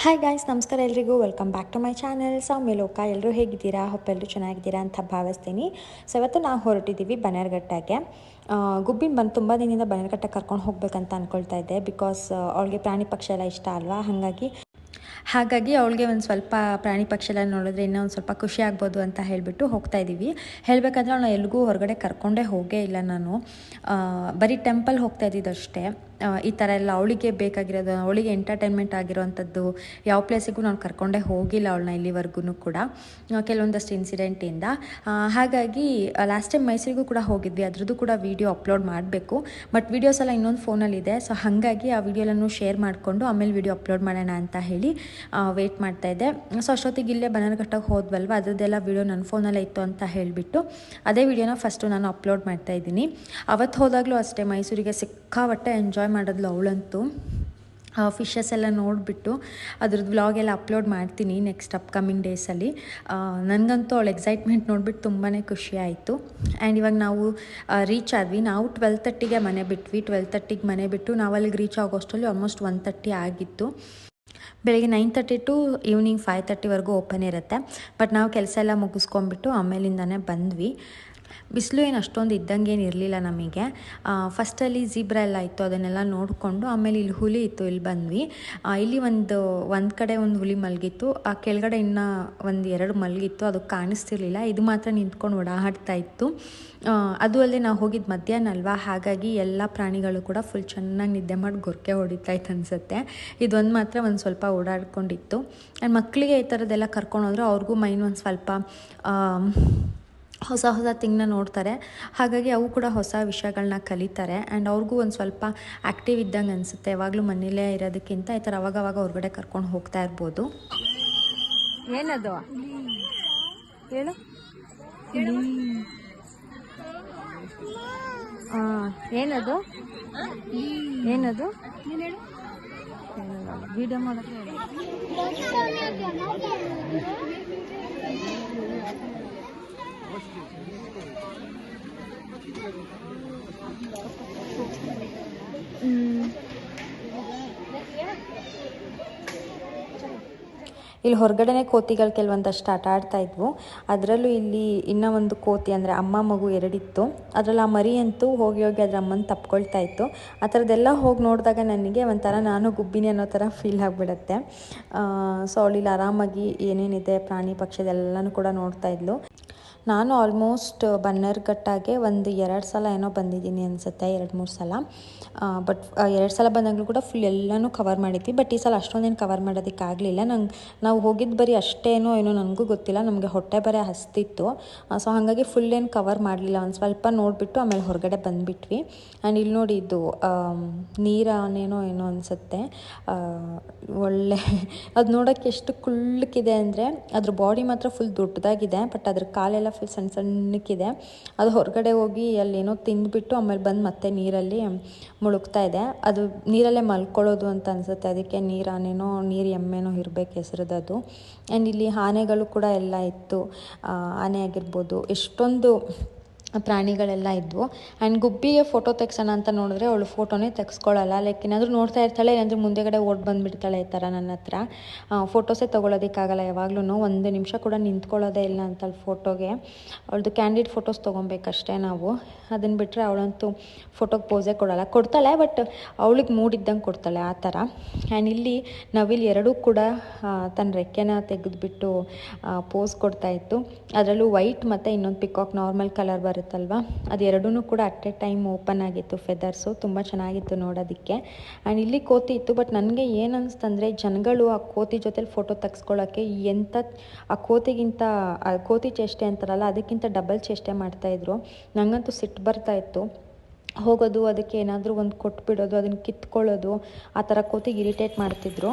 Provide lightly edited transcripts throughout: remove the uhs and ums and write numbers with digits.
Hi guys, ನಮಸ್ಕಾರ ಎಲ್ರಿಗೂ. Welcome back to my channel Soumyaloka. ಎಲ್ಲರೂ ಹೇಗಿದ್ದೀರಾ? ಹೋಪ್ ಎಲ್ಲರೂ ಚೆನ್ನಾಗಿದ್ದೀರಾ ಅಂತ ಭಾವಿಸ್ತೀನಿ. ಸೊ ಇವತ್ತು ನಾವು ಹೊರಟಿದ್ದೀವಿ ಬನ್ನೇರುಘಟ್ಟಕ್ಕೆ. ಗುಬ್ಬಿನ ಬಂದು ತುಂಬ ದಿನದಿಂದ ಬನ್ನೇರುಘಟ್ಟಕ್ಕೆ ಕರ್ಕೊಂಡು ಹೋಗ್ಬೇಕಂತ ಅಂದ್ಕೊಳ್ತಾ ಇದ್ದೆ. ಬಿಕಾಸ್ ಅವಳಿಗೆ ಪ್ರಾಣಿ ಪಕ್ಷಿ ಎಲ್ಲ ಇಷ್ಟ ಅಲ್ವಾ, ಹಾಗಾಗಿ ಅವಳಿಗೆ ಒಂದು ಸ್ವಲ್ಪ ಪ್ರಾಣಿ ಪಕ್ಷಿ ಎಲ್ಲ ನೋಡಿದ್ರೆ ಇನ್ನೂ ಒಂದು ಸ್ವಲ್ಪ ಖುಷಿ ಆಗ್ಬೋದು ಅಂತ ಹೇಳಿಬಿಟ್ಟು ಹೋಗ್ತಾ ಇದ್ದೀವಿ. ಹೇಳಬೇಕಂದ್ರೆ ಅವಳನ್ನ ಎಲ್ಲಿಗೂ ಹೊರಗಡೆ ಕರ್ಕೊಂಡೇ ಹೋಗೇ ಇಲ್ಲ ನಾನು. ಬರೀ ಟೆಂಪಲ್ ಹೋಗ್ತಾ ಇದ್ದಿದ್ದಷ್ಟೇ. ಈ ಥರ ಎಲ್ಲ ಅವಳಿಗೆ ಬೇಕಾಗಿರೋದು, ಅವಳಿಗೆ ಎಂಟರ್ಟೈನ್ಮೆಂಟ್ ಆಗಿರೋವಂಥದ್ದು ಯಾವ ಪ್ಲೇಸಿಗೂ ನಾನು ಕರ್ಕೊಂಡೇ ಹೋಗಿಲ್ಲ ಅವಳನ್ನ ಇಲ್ಲಿವರೆಗೂ ಕೂಡ, ಕೆಲವೊಂದಷ್ಟು ಇನ್ಸಿಡೆಂಟಿಂದ. ಹಾಗಾಗಿ ಲಾಸ್ಟ್ ಟೈಮ್ ಮೈಸೂರಿಗೂ ಕೂಡ ಹೋಗಿದ್ವಿ. ಅದ್ರದ್ದು ಕೂಡ ವೀಡಿಯೋ ಅಪ್ಲೋಡ್ ಮಾಡಬೇಕು. ಬಟ್ ವೀಡಿಯೋಸ್ ಎಲ್ಲ ಇನ್ನೊಂದು ಫೋನಲ್ಲಿದೆ. ಸೊ ಹಾಗಾಗಿ ಆ ವೀಡಿಯೋಲನ್ನು ಶೇರ್ ಮಾಡಿಕೊಂಡು ಆಮೇಲೆ ವೀಡಿಯೋ ಅಪ್ಲೋಡ್ ಮಾಡೋಣ ಅಂತ ಹೇಳಿ ವೆಯ್ಟ್ ಮಾಡ್ತಾಯಿದ್ದೆ. ಸೊ ಅಷ್ಟೊತ್ತಿಗೆ ಇಲ್ಲೇ ಬನ್ನೇರುಘಟ್ಟಕ್ಕೆ ಹೋದ್ವಲ್ವ, ಅದರದ್ದೆಲ್ಲ ವೀಡಿಯೋ ನನ್ನ ಫೋನಲ್ಲೇ ಇತ್ತು ಅಂತ ಹೇಳಿಬಿಟ್ಟು ಅದೇ ವೀಡಿಯೋನ ಫಸ್ಟು ನಾನು ಅಪ್ಲೋಡ್ ಮಾಡ್ತಾಯಿದ್ದೀನಿ. ಅವತ್ತು ಹೋದಾಗಲೂ ಅಷ್ಟೇ, ಮೈಸೂರಿಗೆ ಸಿಕ್ಕಾಪಟ್ಟೆ ಎಂಜಾಯ್ ಮಾಡಿದ್ಲು ಅವಳಂತೂ. ಫಿಶಸ್ ಎಲ್ಲ ನೋಡಿಬಿಟ್ಟು ಅದ್ರದ್ದು ವ್ಲಾಗೆಲ್ಲ ಅಪ್ಲೋಡ್ ಮಾಡ್ತೀನಿ ನೆಕ್ಸ್ಟ್ ಅಪ್ಕಮಿಂಗ್ ಡೇಸಲ್ಲಿ. ನನಗಂತೂ ಅವಳ ಎಕ್ಸೈಟ್ಮೆಂಟ್ ನೋಡಿಬಿಟ್ಟು ತುಂಬಾ ಖುಷಿ ಆಯಿತು. ಆ್ಯಂಡ್ ಇವಾಗ ನಾವು ರೀಚ್ ಆದ್ವಿ. ನಾವು 12:30ಗೆ ಮನೆ ಬಿಟ್ವಿ. 12:30ಗೆ ಮನೆ ಬಿಟ್ಟು ನಾವು ಅಲ್ಲಿಗೆ ರೀಚ್ ಆಗೋಷ್ಟರಲ್ಲಿ ಆಲ್ಮೋಸ್ಟ್ 1:30 ಆಗಿತ್ತು. ಬೆಳಗ್ಗೆ 9:30 ಟು ಈವ್ನಿಂಗ್ 5:30ವರೆಗೂ ಓಪನ್ ಇರುತ್ತೆ. ಬಟ್ ನಾವು ಕೆಲಸ ಎಲ್ಲ ಮುಗಿಸ್ಕೊಂಡ್ಬಿಟ್ಟು ಆಮೇಲಿಂದನೇ ಬಂದ್ವಿ. ಬಿಸಿಲು ಏನು ಅಷ್ಟೊಂದು ಇದ್ದಂಗೇನು ಇರಲಿಲ್ಲ ನಮಗೆ. ಫಸ್ಟಲ್ಲಿ ಝೀಬ್ರಾ ಎಲ್ಲ ಇತ್ತು, ಅದನ್ನೆಲ್ಲ ನೋಡಿಕೊಂಡು ಆಮೇಲೆ ಇಲ್ಲಿ ಹುಲಿ ಇತ್ತು, ಇಲ್ಲಿ ಬಂದ್ವಿ. ಇಲ್ಲಿ ಒಂದು ಕಡೆ ಒಂದು ಹುಲಿ ಮಲಗಿತ್ತು, ಆ ಕೆಳಗಡೆ ಇನ್ನೂ 1-2 ಮಲಗಿತ್ತು. ಅದು ಕಾಣಿಸ್ತಿರ್ಲಿಲ್ಲ. ಇದು ಮಾತ್ರ ನಿಂತ್ಕೊಂಡು ಓಡಾಡ್ತಾ ಇತ್ತು. ಅದು ಅಲ್ಲದೆ ನಾವು ಹೋಗಿದ್ದು ಮಧ್ಯಾಹ್ನ ಅಲ್ವಾ, ಹಾಗಾಗಿ ಎಲ್ಲ ಪ್ರಾಣಿಗಳು ಕೂಡ ಫುಲ್ ಚೆನ್ನಾಗಿ ನಿದ್ದೆ ಮಾಡಿ ಗೊರಕೆ ಹೊಡಿತಾ ಇತ್ತು ಅನಿಸುತ್ತೆ. ಇದೊಂದು ಮಾತ್ರ ಒಂದು ಸ್ವಲ್ಪ ಓಡಾಡ್ಕೊಂಡಿತ್ತು. ಆ್ಯಂಡ್ ಮಕ್ಕಳಿಗೆ ಈ ಥರದ್ದೆಲ್ಲ ಕರ್ಕೊಂಡೋದ್ರೆ ಅವ್ರಿಗೂ ಮೈಂಡ್ ಒಂದು ಸ್ವಲ್ಪ ಹೊಸ ಥಿಂಗ್ನ ನೋಡ್ತಾರೆ. ಹಾಗಾಗಿ ಅವು ಕೂಡ ಹೊಸ ವಿಷಯಗಳನ್ನ ಕಲಿತಾರೆ. ಆ್ಯಂಡ್ ಅವ್ರಿಗೂ ಒಂದು ಸ್ವಲ್ಪ ಆ್ಯಕ್ಟಿವ್ ಇದ್ದಂಗೆ ಅನಿಸುತ್ತೆ. ಯಾವಾಗಲೂ ಮನೇಲೇ ಇರೋದಕ್ಕಿಂತ ಈ ಥರ ಅವಾಗವಾಗ ಹೊರಗಡೆ ಕರ್ಕೊಂಡು ಹೋಗ್ತಾ ಇರ್ಬೋದು. ಏನದು ಹೇಳು? ಏನದು ಏನದು ವಿಡಿಯೋ ಮಾಡೋಕ್ಕೆ ಇಲ್ಲಿ ಹೊರಗಡೆನೇ ಕೋತಿಗಳು ಕೆಲವೊಂದಷ್ಟು ಆಟ ಆಡ್ತಾಯಿದ್ವು. ಅದರಲ್ಲೂ ಇಲ್ಲಿ ಇನ್ನೂ ಒಂದು ಕೋತಿ, ಅಂದರೆ ಅಮ್ಮ ಮಗು ಎರಡಿತ್ತು. ಅದರಲ್ಲಿ ಆ ಮರಿ ಅಂತೂ ಹೋಗಿ ಅದ್ರ ಅಮ್ಮನ ತಪ್ಕೊಳ್ತಾ ಇತ್ತು. ಆ ಥರದ್ದೆಲ್ಲ ಹೋಗಿ ನೋಡಿದಾಗ ನನಗೆ ಒಂಥರ ನಾನು ಗುಬ್ಬಿನಿ ಅನ್ನೋ ಥರ ಫೀಲ್ ಆಗಿಬಿಡುತ್ತೆ. ಸೊ ಅವಳಿಲ್ಲಿ ಆರಾಮಾಗಿ ಏನೇನಿದೆ ಪ್ರಾಣಿ ಪಕ್ಷಿದೆಲ್ಲನೂ ಕೂಡ ನೋಡ್ತಾಯಿದ್ಲು. ನಾನು ಆಲ್ಮೋಸ್ಟ್ ಬನ್ನೇರುಘಟ್ಟಗೆ 1-2 ಸಲ ಏನೋ ಬಂದಿದ್ದೀನಿ ಅನಿಸುತ್ತೆ, 2-3 ಸಲ. ಬಟ್ 2 ಸಲ ಬಂದಾಗಲೂ ಕೂಡ ಫುಲ್ ಎಲ್ಲನೂ ಕವರ್ ಮಾಡಿದ್ವಿ. ಬಟ್ ಈ ಸಲ ಅಷ್ಟೊಂದೇನು ಕವರ್ ಮಾಡೋದಕ್ಕಾಗಲಿಲ್ಲ. ನಾವು ಹೋಗಿದ್ದು ಬರೀ ಅಷ್ಟೇನೋ ಏನೋ ನನಗೂ ಗೊತ್ತಿಲ್ಲ, ನಮಗೆ ಹೊಟ್ಟೆ ಬರೀ ಹಸ್ತಿತ್ತು. ಸೊ ಹಾಗಾಗಿ ಫುಲ್ ಏನು ಕವರ್ ಮಾಡಲಿಲ್ಲ. ಒಂದು ಸ್ವಲ್ಪ ನೋಡಿಬಿಟ್ಟು ಆಮೇಲೆ ಹೊರಗಡೆ ಬಂದುಬಿಟ್ವಿ. ಆ್ಯಂಡ್ ಇಲ್ಲಿ ನೋಡಿ, ಇದು ನೀರಾನೇನೋ ಏನೋ ಅನಿಸುತ್ತೆ. ಒಳ್ಳೆ ಅದು ನೋಡೋಕ್ಕೆ ಎಷ್ಟು ಕುಳ್ಳಕ್ಕಿದೆ ಅಂದರೆ, ಅದ್ರ ಬಾಡಿ ಮಾತ್ರ ಫುಲ್ ದೊಡ್ಡದಾಗಿದೆ. ಬಟ್ ಅದ್ರ ಕಾಲೆಲ್ಲ ಫುಲ್ ಸಣ್ಣಕ್ಕಿದೆ. ಅದು ಹೊರಗಡೆ ಹೋಗಿ ಅಲ್ಲೇನೋ ತಿಂದುಬಿಟ್ಟು ಆಮೇಲೆ ಬಂದು ಮತ್ತೆ ನೀರಲ್ಲಿ ಮುಳುಗ್ತಾ ಇದೆ. ಅದು ನೀರಲ್ಲೇ ಮಲ್ಕೊಳ್ಳೋದು ಅಂತ ಅನಿಸುತ್ತೆ. ಅದಕ್ಕೆ ನೀರಾನೇನೋ ನೀರು ಎಮ್ಮೆನೋ ಇರಬೇಕು ಹೆಸರದ್ದು. ಆ್ಯಂಡ್ ಇಲ್ಲಿ ಆನೆಗಳು ಕೂಡ ಎಲ್ಲ ಇತ್ತು. ಆನೆ ಆಗಿರ್ಬೋದು, ಎಷ್ಟೊಂದು ಪ್ರಾಣಿಗಳೆಲ್ಲ ಇದ್ವು. ಆ್ಯಂಡ್ ಗುಬ್ಬಿಗೆ ಫೋಟೋ ತೆಗ್ಸೋಣ ಅಂತ ನೋಡಿದ್ರೆ ಅವಳು ಫೋಟೋನೇ ತೆಗೆಸ್ಕೊಳ್ಳಲ್ಲ. ಲೈಕ್ ಏನಾದರೂ ನೋಡ್ತಾ ಇರ್ತಾಳೆ, ಏನಾದರೂ ಮುಂದೆಗಡೆ ಓಡಿ ಬಂದುಬಿಡ್ತಾಳೆ ಈ ಥರ ನನ್ನ ಹತ್ರ. ಫೋಟೋಸೇ ತೊಗೊಳೋದಕ್ಕಾಗಲ್ಲ. ಯಾವಾಗಲೂ 1 ನಿಮಿಷ ಕೂಡ ನಿಂತ್ಕೊಳ್ಳೋದೇ ಇಲ್ಲ ಅಂತಲ್ಲಿ ಫೋಟೋಗೆ. ಅವಳದು ಕ್ಯಾಂಡಿಡ್ ಫೋಟೋಸ್ ತೊಗೊಬೇಕಷ್ಟೇ ನಾವು. ಅದನ್ನು ಬಿಟ್ಟರೆ ಅವಳಂತೂ ಫೋಟೋಗೆ ಪೋಸೇ ಕೊಡೋಲ್ಲ. ಕೊಡ್ತಾಳೆ, ಬಟ್ ಅವಳಿಗೆ ಮೂಡಿದ್ದಂಗೆ ಕೊಡ್ತಾಳೆ ಆ ಥರ. ಆ್ಯಂಡ್ ಇಲ್ಲಿ ನವಿಲು ಎರಡೂ ಕೂಡ ತನ್ನ ರೆಕ್ಕೆನ ತೆಗೆದುಬಿಟ್ಟು ಪೋಸ್ ಕೊಡ್ತಾಯಿತ್ತು. ಅದರಲ್ಲೂ ವೈಟ್ ಮತ್ತು ಇನ್ನೊಂದು ಪಿಕಾಕ್ ನಾರ್ಮಲ್ ಕಲರ್ ಬರುತ್ತೆ ಅಲ್ವಾ, ಅದು ಎರಡೂ ಕೂಡ ಅಟ್ ಎ ಟೈಮ್ ಓಪನ್ ಆಗಿತ್ತು ಫೆದರ್ಸು. ತುಂಬ ಚೆನ್ನಾಗಿತ್ತು ನೋಡೋದಕ್ಕೆ. ಆ್ಯಂಡ್ ಇಲ್ಲಿ ಕೋತಿ ಇತ್ತು. ಬಟ್ ನನಗೆ ಏನು ಅನಿಸ್ತಂದರೆ, ಜನಗಳು ಆ ಕೋತಿ ಜೊತೆಲಿ ಫೋಟೋ ತೆಗೆಸ್ಕೊಳ್ಳೋಕ್ಕೆ ಆ ಕೋತಿಗಿಂತ ಆ ಕೋತಿ ಚೇಷ್ಟೆ ಅಂತಾರಲ್ಲ, ಅದಕ್ಕಿಂತ ಡಬಲ್ ಚೇಷ್ಟೆ ಮಾಡ್ತಾಯಿದ್ರು. ನನಗಂತೂ ಸಿಟ್ಟು ಬರ್ತಾಯಿತ್ತು. ಹೋಗೋದು, ಅದಕ್ಕೆ ಏನಾದರೂ ಒಂದು ಕೊಟ್ಬಿಡೋದು, ಅದನ್ನು ಕಿತ್ಕೊಳ್ಳೋದು, ಆ ಥರ ಕೋತಿಗೆ ಇರಿಟೇಟ್ ಮಾಡ್ತಿದ್ರು.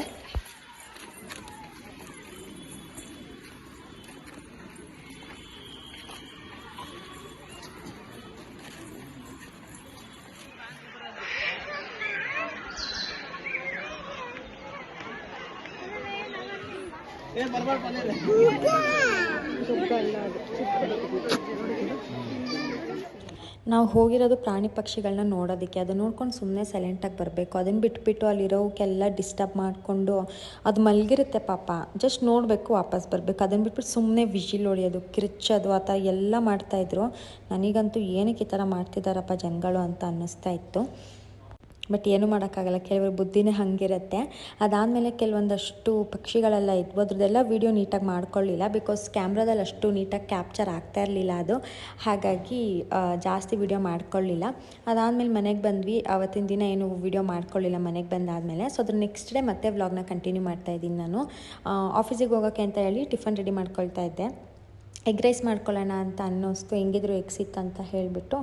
ನಾವು ಹೋಗಿರೋದು ಪ್ರಾಣಿ ಪಕ್ಷಿಗಳನ್ನ ನೋಡೋದಕ್ಕೆ. ಅದು ನೋಡ್ಕೊಂಡು ಸುಮ್ಮನೆ ಸೈಲೆಂಟಾಗಿ ಬರಬೇಕು. ಅದನ್ನು ಬಿಟ್ಬಿಟ್ಟು ಅಲ್ಲಿರೋಕ್ಕೆಲ್ಲ ಡಿಸ್ಟರ್ಬ್ ಮಾಡಿಕೊಂಡು ಅದು ಮಲಗಿರುತ್ತೆ ಪಾಪ, ಜಸ್ಟ್ ನೋಡಬೇಕು ವಾಪಸ್ ಬರಬೇಕು. ಅದನ್ನು ಬಿಟ್ಬಿಟ್ಟು ಸುಮ್ಮನೆ ವಿಜಿಲ್ ಹೊಡಿಯೋದು, ಕಿರ್ಚೋದು ಆ ಥರ ಎಲ್ಲ ಮಾಡ್ತಾಯಿದ್ರು. ನನಗಂತೂ ಏನಕ್ಕೆ ಈ ಥರ ಮಾಡ್ತಿದ್ದಾರಪ್ಪ ಜನಗಳು ಅಂತ ಅನ್ನಿಸ್ತಾ ಇತ್ತು. ಬಟ್ ಏನೂ ಮಾಡೋಕ್ಕಾಗಲ್ಲ, ಕೆಲವರು ಬುದ್ಧಿನೇ ಹಾಗಿರುತ್ತೆ. ಅದಾದಮೇಲೆ ಕೆಲವೊಂದಷ್ಟು ಪಕ್ಷಿಗಳೆಲ್ಲ ಇದ್ವು, ಅದ್ರದ್ದೆಲ್ಲ ವೀಡಿಯೋ ನೀಟಾಗಿ ಮಾಡ್ಕೊಳ್ಳಿಲ್ಲ. ಬಿಕಾಸ್ ಕ್ಯಾಮ್ರಾದಲ್ಲಿ ಅಷ್ಟು ನೀಟಾಗಿ ಕ್ಯಾಪ್ಚರ್ ಆಗ್ತಾ ಇರಲಿಲ್ಲ ಅದು, ಹಾಗಾಗಿ ಜಾಸ್ತಿ ವೀಡಿಯೋ ಮಾಡ್ಕೊಳ್ಳಿಲ್ಲ. ಅದಾದಮೇಲೆ ಮನೆಗೆ ಬಂದ್ವಿ. ಆವತ್ತಿನ ದಿನ ಏನು ವೀಡಿಯೋ ಮಾಡ್ಕೊಳ್ಳಿಲ್ಲ ಮನೆಗೆ ಬಂದಾದಮೇಲೆ. ಸೊ ಅದ್ರ ನೆಕ್ಸ್ಟ್ ಡೇ ಮತ್ತೆ ವ್ಲಾಗ್ನ ಕಂಟಿನ್ಯೂ ಮಾಡ್ತಾಯಿದ್ದೀನಿ ನಾನು. ಆಫೀಸಿಗೆ ಹೋಗೋಕ್ಕೆ ಅಂತ ಹೇಳಿ ಟಿಫನ್ ರೆಡಿ ಮಾಡ್ಕೊಳ್ತಾ ಇದ್ದೆ. ಎಗ್ ರೈಸ್ ಮಾಡ್ಕೊಳ್ಳೋಣ ಅಂತ ಅನ್ನಿಸ್ತು, ಹೆಂಗಿದ್ರು ಎಗ್ ಸಿಕ್ತಂತ ಹೇಳಿಬಿಟ್ಟು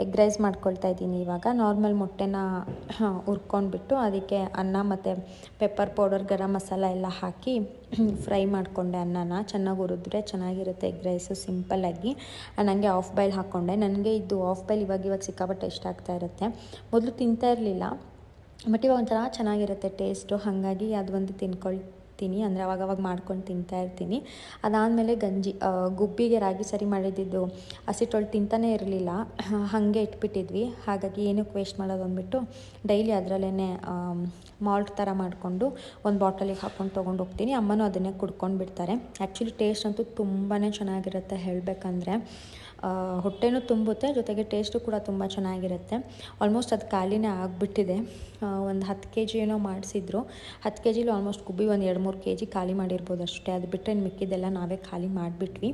ಎಗ್ ರೈಸ್ ಮಾಡ್ಕೊಳ್ತಾ ಇದ್ದೀನಿ. ಇವಾಗ ನಾರ್ಮಲ್ ಮೊಟ್ಟೆನ ಹುರ್ಕೊಂಡ್ಬಿಟ್ಟು ಅದಕ್ಕೆ ಅನ್ನ ಮತ್ತು ಪೆಪ್ಪರ್ ಪೌಡರ್, ಗರಂ ಮಸಾಲ ಎಲ್ಲ ಹಾಕಿ ಫ್ರೈ ಮಾಡಿಕೊಂಡೆ. ಅನ್ನನ ಚೆನ್ನಾಗಿ ಹುರಿದ್ರೆ ಚೆನ್ನಾಗಿರುತ್ತೆ ಎಗ್ ರೈಸು ಸಿಂಪಲ್ಲಾಗಿ. ನನಗೆ ಆಫ್ ಬಾಯ್ಲ್ ಹಾಕ್ಕೊಂಡೆ. ನನಗೆ ಇದು ಆಫ್ ಬಾಯ್ಲ್ ಇವಾಗ ಸಿಕ್ಕಾಪಟ್ಟೆ ಇಷ್ಟ ಆಗ್ತಾ ಇರುತ್ತೆ. ಮೊದಲು ತಿಂತಾ ಇರಲಿಲ್ಲ, ಬಟ್ ಇವಾಗ ಒಂಥರ ಚೆನ್ನಾಗಿರುತ್ತೆ ಟೇಸ್ಟು, ಹಾಗಾಗಿ ಅದು ಒಂದು ತಿನ್ಕೊಳ್ತೀನಿ. ಅಂದರೆ ಅವಾಗವಾಗ ಮಾಡ್ಕೊಂಡು ತಿಂತಾ ಇರ್ತೀನಿ. ಅದಾದಮೇಲೆ ಗಂಜಿ, ಗುಬ್ಬಿಗೆ ರಾಗಿ ಸರಿ ಮಾಡಿದ್ದು ಹಸಿಟ್ಟೊಳ್ಳು ತಿಂತಾನೇ ಇರಲಿಲ್ಲ, ಹಾಗೆ ಇಟ್ಬಿಟ್ಟಿದ್ವಿ. ಹಾಗಾಗಿ ಏನಕ್ಕೆ ವೇಸ್ಟ್ ಮಾಡೋದು ಅಂದ್ಬಿಟ್ಟು ಡೈಲಿ ಅದರಲ್ಲೇ ಮಾಲ್ಟ್ ಥರ ಮಾಡಿಕೊಂಡು ಒಂದು ಬಾಟಲಿಗೆ ಹಾಕ್ಕೊಂಡು ತೊಗೊಂಡು ಹೋಗ್ತೀನಿ. ಅಮ್ಮನೂ ಅದನ್ನೇ ಕುಡ್ಕೊಂಡು ಬಿಡ್ತಾರೆ. ಆ್ಯಕ್ಚುಲಿ ಟೇಸ್ಟ್ ಅಂತೂ ತುಂಬಾ ಚೆನ್ನಾಗಿರುತ್ತೆ ಹೇಳಬೇಕಂದ್ರೆ. ಹೊಟ್ಟೆನೂ ತುಂಬುತ್ತೆ, ಜೊತೆಗೆ ಟೇಸ್ಟು ಕೂಡ ತುಂಬ ಚೆನ್ನಾಗಿರುತ್ತೆ. ಆಲ್ಮೋಸ್ಟ್ ಅದು ಖಾಲಿನೇ ಆಗಿಬಿಟ್ಟಿದೆ. ಒಂದು 10 kg ಏನೋ ಮಾಡಿಸಿದ್ರು. 10 kgಲಿ ಆಲ್ಮೋಸ್ಟ್ ಗುಬ್ಬಿ ಒಂದು 2-3 kg ಖಾಲಿ ಮಾಡಿರ್ಬೋದು ಅಷ್ಟೇ. ಅದು ಬಿಟ್ಟರೆ ಮಿಕ್ಕಿದ್ದೆಲ್ಲ ನಾವೇ ಖಾಲಿ ಮಾಡಿಬಿಟ್ವಿ.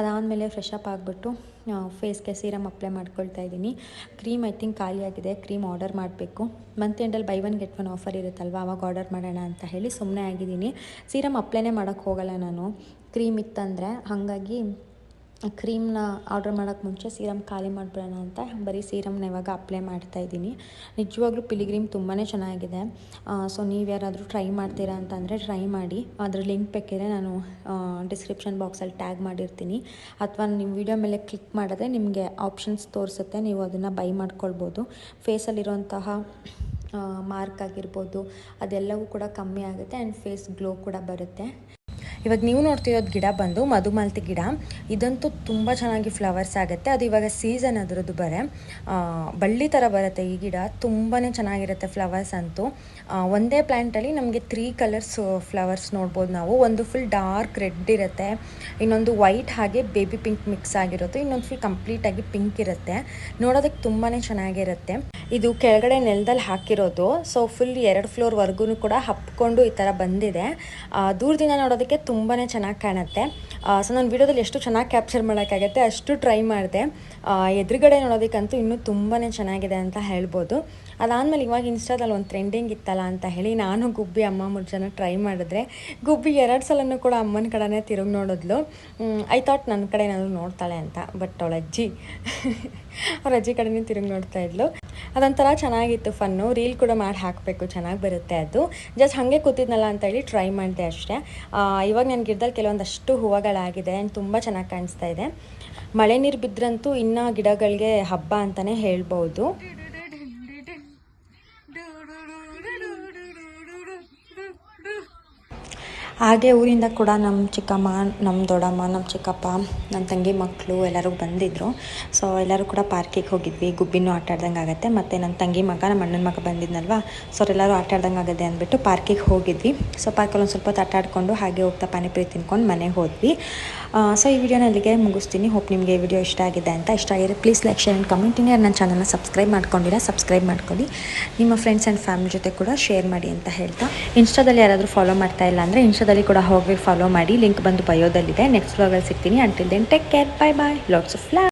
ಅದಾದಮೇಲೆ ಫ್ರೆಶ್ ಅಪ್ ಆಗಿಬಿಟ್ಟು ಫೇಸ್ಗೆ ಸೀರಮ್ ಅಪ್ಲೈ ಮಾಡ್ಕೊಳ್ತಾ ಇದ್ದೀನಿ. ಕ್ರೀಮ್ ಐ ಥಿಂಕ್ ಖಾಲಿಯಾಗಿದೆ, ಕ್ರೀಮ್ ಆರ್ಡರ್ ಮಾಡಬೇಕು. ಮಂತ್ ಎಂಡಲ್ಲಿ ಬೈ 1 get 1 ಆಫರ್ ಇರುತ್ತಲ್ವ, ಅವಾಗ ಆರ್ಡರ್ ಮಾಡೋಣ ಅಂತ ಹೇಳಿ ಸುಮ್ಮನೆ ಆಗಿದ್ದೀನಿ. ಸೀರಮ್ ಅಪ್ಲೈನೇ ಮಾಡೋಕ್ಕೆ ಹೋಗಲ್ಲ ನಾನು, ಕ್ರೀಮ್ ಇತ್ತಂದರೆ. ಹಾಗಾಗಿ ಕ್ರೀಮ್ನ ಆರ್ಡರ್ ಮಾಡೋಕ್ಕೆ ಮುಂಚೆ ಸೀರಮ್ ಖಾಲಿ ಮಾಡಿಬಿಡೋಣ ಅಂತ ಬರೀ ಸೀರಮ್ನ ಇವಾಗ ಅಪ್ಲೈ ಮಾಡ್ತಾಯಿದ್ದೀನಿ. ನಿಜವಾಗ್ಲೂ ಪಿಲಿಗ್ರಿಮ್ ತುಂಬಾ ಚೆನ್ನಾಗಿದೆ. ಸೊ ನೀವು ಯಾರಾದರೂ ಟ್ರೈ ಮಾಡ್ತೀರಾ ಅಂತಂದರೆ ಟ್ರೈ ಮಾಡಿ. ಅದ್ರ ಲಿಂಕ್ ಬೇಕಿದ್ರೆ ನಾನು ಡಿಸ್ಕ್ರಿಪ್ಷನ್ ಬಾಕ್ಸಲ್ಲಿ ಟ್ಯಾಗ್ ಮಾಡಿರ್ತೀನಿ, ಅಥವಾ ನಿಮ್ಮ ವಿಡಿಯೋ ಮೇಲೆ ಕ್ಲಿಕ್ ಮಾಡಿದ್ರೆ ನಿಮಗೆ ಆಪ್ಷನ್ಸ್ ತೋರಿಸುತ್ತೆ, ನೀವು ಅದನ್ನು ಬೈ ಮಾಡ್ಕೊಳ್ಬೋದು. ಫೇಸಲ್ಲಿರುವಂತಹ ಮಾರ್ಕ್ ಆಗಿರ್ಬೋದು ಅದೆಲ್ಲವೂ ಕೂಡ ಕಮ್ಮಿ ಆಗುತ್ತೆ ಆ್ಯಂಡ್ ಫೇಸ್ ಗ್ಲೋ ಕೂಡ ಬರುತ್ತೆ. ಇವಾಗ ನೀವು ನೋಡ್ತಿರೋದು ಗಿಡ ಬಂದು ಮಧುಮಾಲತಿ ಗಿಡ. ಇದಂತೂ ತುಂಬ ಚೆನ್ನಾಗಿ ಫ್ಲವರ್ಸ್ ಆಗುತ್ತೆ. ಅದು ಇವಾಗ ಸೀಸನ್ ಅದರದ್ದು ಬಳ್ಳಿ ಥರ ಬರುತ್ತೆ ಈ ಗಿಡ. ತುಂಬಾ ಚೆನ್ನಾಗಿರುತ್ತೆ ಫ್ಲವರ್ಸ್ ಅಂತೂ. ಒಂದೇ ಪ್ಲ್ಯಾಂಟಲ್ಲಿ ನಮಗೆ 3 ಕಲರ್ಸ್ ಫ್ಲವರ್ಸ್ ನೋಡ್ಬೋದು ನಾವು. ಒಂದು ಫುಲ್ ಡಾರ್ಕ್ ರೆಡ್ ಇರುತ್ತೆ, ಇನ್ನೊಂದು ವೈಟ್ ಹಾಗೆ ಬೇಬಿ ಪಿಂಕ್ ಮಿಕ್ಸ್ ಆಗಿರುತ್ತೆ, ಇನ್ನೊಂದು ಫುಲ್ ಕಂಪ್ಲೀಟಾಗಿ ಪಿಂಕ್ ಇರುತ್ತೆ. ನೋಡೋದಕ್ಕೆ ತುಂಬಾ ಚೆನ್ನಾಗಿರುತ್ತೆ. ಇದು ಕೆಳಗಡೆ ನೆಲದಲ್ಲಿ ಹಾಕಿರೋದು. ಸೊ ಫುಲ್ 2 ಫ್ಲೋರ್ವರೆಗೂ ಕೂಡ ಹಪ್ಕೊಂಡು ಈ ಥರ ಬಂದಿದೆ. ದೂರದಿಂದ ನೋಡೋದಕ್ಕೆ ತುಂಬಾ ಚೆನ್ನಾಗಿ ಕಾಣುತ್ತೆ. ಸೊ ನಾನು ವಿಡಿಯೋದಲ್ಲಿ ಎಷ್ಟು ಚೆನ್ನಾಗಿ ಕ್ಯಾಪ್ಚರ್ ಮಾಡೋಕ್ಕಾಗತ್ತೆ ಅಷ್ಟು ಟ್ರೈ ಮಾಡಿದೆ. ಎದುರುಗಡೆ ನೋಡೋದಕ್ಕಂತೂ ಇನ್ನೂ ತುಂಬಾ ಚೆನ್ನಾಗಿದೆ ಅಂತ ಹೇಳ್ಬೋದು. ಅದಾದಮೇಲೆ ಇವಾಗ ಇನ್ಸ್ಟಾದಲ್ಲಿ ಒಂದು ಟ್ರೆಂಡಿಂಗ್ ಇತ್ತಲ್ಲ ಅಂತ ಹೇಳಿ ನಾನು ಗುಬ್ಬಿ ಅಮ್ಮ 3 ಜನ ಟ್ರೈ ಮಾಡಿದ್ರೆ, ಗುಬ್ಬಿ 2 ಸಲನೂ ಕೂಡ ಅಮ್ಮನ ಕಡೆನೇ ತಿರುಗಿ ನೋಡಿದ್ಲು. ಐ ಥಾಟ್ ನನ್ನ ಕಡೆ ಏನಾದರೂ ನೋಡ್ತಾಳೆ ಅಂತ, ಬಟ್ ಅವಳ ಅಜ್ಜಿ ಅವ್ರ ಅಜ್ಜಿ ಕಡೆನೇ ತಿರುಗಿ ನೋಡ್ತಾ ಇದ್ಲು. ಅದೊಂಥರ ಚೆನ್ನಾಗಿತ್ತು, ಫನ್ನು. ರೀಲ್ ಕೂಡ ಮಾಡಿ ಹಾಕಬೇಕು, ಚೆನ್ನಾಗಿ ಬರುತ್ತೆ ಅದು. ಜಸ್ಟ್ ಹಾಗೆ ಕೂತಿದ್ನಲ್ಲ ಅಂತ ಹೇಳಿ ಟ್ರೈ ಮಾಡಿದೆ ಅಷ್ಟೇ. ಇವಾಗ ನನ್ನ ಗಿಡದಲ್ಲಿ ಕೆಲವೊಂದಷ್ಟು ಹೂವುಗಳಾಗಿದೆ ಆ್ಯಂಡ್ ತುಂಬ ಚೆನ್ನಾಗಿ ಕಾಣಿಸ್ತಾ ಇದೆ. ಮಳೆ ನೀರು ಬಿದ್ದರಂತೂ ಇನ್ನೂ ಗಿಡಗಳಿಗೆ ಹಬ್ಬ ಅಂತಲೇ ಹೇಳ್ಬೋದು. ಹಾಗೆ ಊರಿಂದ ಕೂಡ ನಮ್ಮ ಚಿಕ್ಕಮ್ಮ, ನಮ್ಮ ದೊಡ್ಡಮ್ಮ, ನಮ್ಮ ಚಿಕ್ಕಪ್ಪ, ನನ್ನ ತಂಗಿ ಮಕ್ಕಳು ಎಲ್ಲರೂ ಬಂದಿದ್ದರು. ಸೊ ಎಲ್ಲರೂ ಕೂಡ ಪಾರ್ಕಿಗೆ ಹೋಗಿದ್ವಿ. ಗುಬ್ಬಿನೂ ಆಟ ಆಡ್ದಂಗೆ ಆಗುತ್ತೆ, ಮತ್ತು ನನ್ನ ತಂಗಿ ಮಗ, ನಮ್ಮ ಅಣ್ಣನ ಮಗ ಬಂದಿದ್ನಲ್ವ, ಸೊ ಅವರೆಲ್ಲರೂ ಆಟ ಆಡ್ದಂಗೆ ಆಗುತ್ತೆ ಅಂದ್ಬಿಟ್ಟು ಪಾರ್ಕಿಗೆ ಹೋಗಿದ್ವಿ. ಸೊ ಪಾರ್ಕಲ್ಲಿ ಒಂದು ಸ್ವಲ್ಪ ಹೊತ್ತು ಆಟ ಆಡಿಕೊಂಡು ಹಾಗೆ ಹೋಗ್ತಾ ಪಾನಿಪುರಿ ತಿನ್ಕೊಂಡು ಮನೆಗೆ ಹೋದ್ವಿ. ಸೊ ಈ ವಿಡಿಯೋನ ಅಲ್ಲಿಗೆ ಮುಗಿಸ್ತೀನಿ. ಹೋಪ್ ನಿಮಗೆ ವಿಡಿಯೋ ಇಷ್ಟ ಆಗಿದೆ ಅಂತ. ಇಷ್ಟ ಆಗಿದ್ರೆ please like, share and commenting. ನನ್ನ ಚಾನಲ್ನ ಸಬ್ಸ್ಕ್ರೈಬ್ ಮಾಡ್ಕೊಂಡಿಲ್ಲ, ಸಬ್ಸ್ಕ್ರೈಬ್ ಮಾಡ್ಕೊಳ್ಳಿ. ನಿಮ್ಮ ಫ್ರೆಂಡ್ಸ್ ಆ್ಯಂಡ್ ಫ್ಯಾಮಿಲಿ ಜೊತೆ ಕೂಡ ಶೇರ್ ಮಾಡಿ ಅಂತ ಹೇಳ್ತಾ, ಇನ್ಸ್ಟಾದಲ್ಲಿ ಯಾರಾದರೂ ಫಾಲೋ ಮಾಡ್ತಾ ಇಲ್ಲ ಅಂದರೆ ಇನ್ಸ್ಟಾದಲ್ಲಿ ಕೂಡ ಹೋಗಿ ಫಾಲೋ ಮಾಡಿ. ಲಿಂಕ್ ಬಂದು ಬಯೋದಲ್ಲಿದೆ. ನೆಕ್ಸ್ಟ್ ವ್ಲಾಗಲ್ಲಿ ಸಿಗ್ತೀನಿ. Until then take care, bye bye, lots of love.